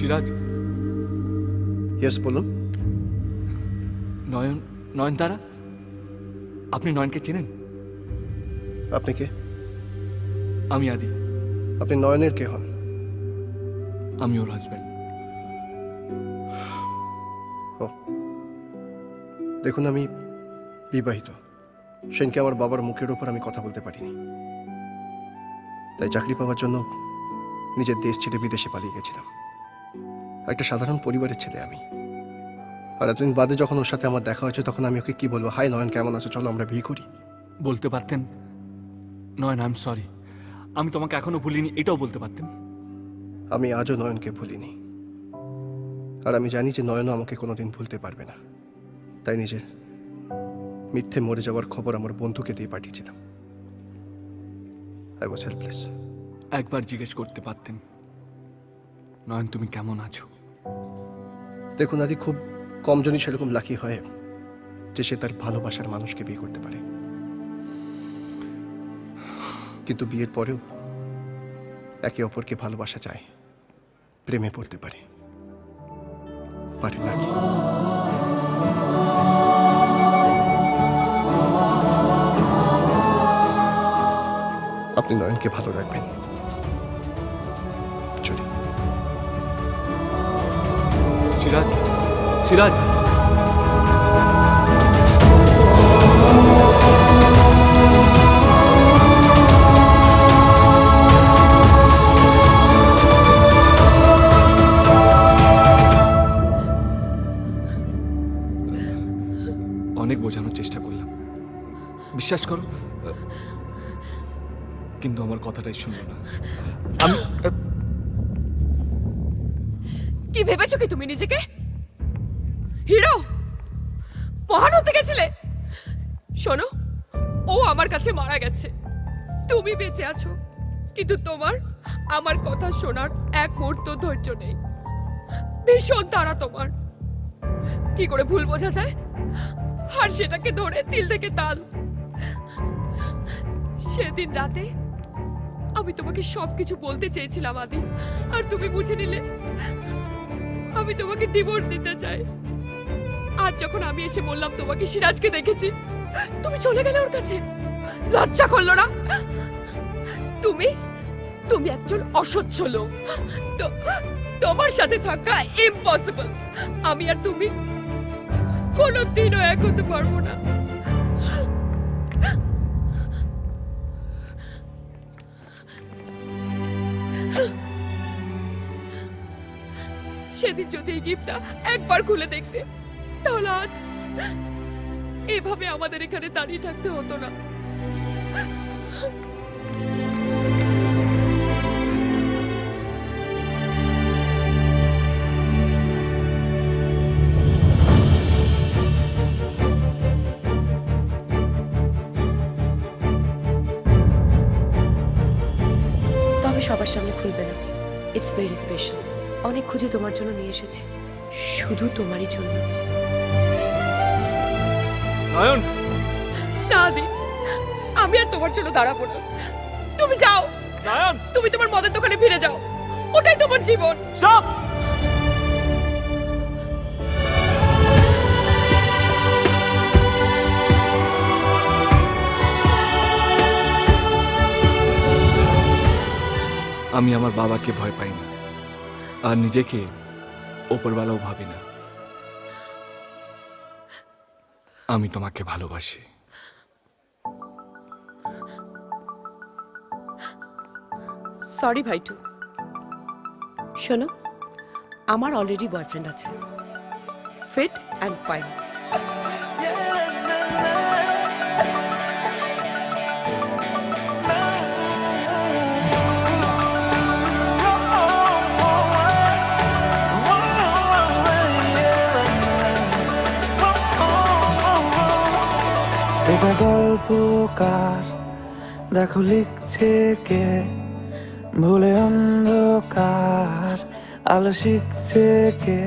Siraj, yes বলুন। নয়নতারা, আপনি নয়নকে চেনেন? আপনি কে? আমি আদি। আপনি নয়নের কে হন? আমি ওর হাজব্যান্ড। ও, দেখুন আমি বিবাহিত। সেনকে আমার বাবার মুখের উপর আমি কথা বলতে পারিনি, তাই চাকরি পাওয়ার জন্য নিজের দেশ ছেড়ে বিদেশে পালিয়ে গেছিলাম। একটা সাধারণ পরিবারের ছেলে আমি। আর এতদিন বাদে যখন ওর সাথে আমার দেখা হয়েছে, তখন আমি ওকে কি বলবো? হাই নয়ন, কেমন আছো, চলো আমরা বিয়ে করি। বলতে পারতেন নয়ন আই এম সরি, আমি তোমাকে এখনো ভুলিনি, এটাও বলতে পারতেন। আমি আজও নয়নকে ভুলিনি, আর আমি জানি যে নয়নও আমাকে কোনোদিন ভুলতে পারবে না। তাই নিজের মিথ্যে মরে যাওয়ার খবর আমার বন্ধুকে দিয়ে পাঠিয়েছিলাম। I was helpless. একবার জিজ্ঞেস করতে পারতেন নয়ন তুমি কেমন আছো। দেখুন আদি, খুব কমজনই সেরকম লাকি হয় যে সে তার ভালোবাসার মানুষকে বিয়ে করতে পারে, কিন্তু বিয়ের পরেও একে অপরকে ভালোবাসা যায়, প্রেমে পড়তে পারে নাকি? আপনি নয়নকে ভালো রাখবেন। চলি। সিরাজ, সিরাজ, অনেক বোঝানোর চেষ্টা করলাম, বিশ্বাস করো, কিন্তু আমার কথাটাই শুনলো না। আমি কি ভেবেছো কি তুমি নিজেকে? হিরো, মহান হতে গেছিলে। শোনো, ও আমার কাছে মারা গেছে, তুমি বেঁচে আছো, কিন্তু তোমার আমার কথা শোনার এক মুহূর্ত ধৈর্য নেই। ভীষণ তাড়া তোমার। কি করে ভুল বোঝা যায় আর সেটাকে ধরে তিল থেকে তাল। সেদিন রাতে আমি তোমাকে সবকিছু বলতে চেয়েছিলাম আদি, আর তুমি বুঝে নিলে আমি তোমাকে ডিভোর্স দিতে চাই। আজ যখন আমি এসে বললাম তোমাকে সিরাজকে দেখেছি, তুমি চলে গেলে ওর কাছে। লজ্জা করলো না? তুমি তুমি একজন অসহ্য লোক। তোমার সাথে থাকা ইম্পসিবল। আমি আর তুমি কোনোদিনও এক হতে পারবো না। সেদিন যদি এই গিফটটা একবার খুলে দেখতে, তাহলে আজ এভাবে আমাদের এখানে দাঁড়িয়ে থাকতে হতো না। তবে সবার সামনে খুলবে না। It's very special. অনেক খুঁজে তোমার জন্য নিয়ে এসেছি, শুধু তোমারই জন্য। নয়ন, না দি, আমি আর তোমার জন্য দাঁড়াবো না। তুমি যাও নয়ন, তুমি তোমার মদের দোকানে ফিরে যাও, ওটাই তোমার জীবন। স্টপ। আমি আমার বাবাকে ভয় পাই না, আর নিজেকে ওপরওয়ালাও ভাবি না। আমি তোমাকে ভালোবাসি। সরি ভাইটু। শোনো, আমার অলরেডি বয়ফ্রেন্ড আছে, ফিট অ্যান্ড ফাইন। এটা গল্পকার, দেখো লিখছে কে, ভুলে অন্ধকার আলো শিখছে কে।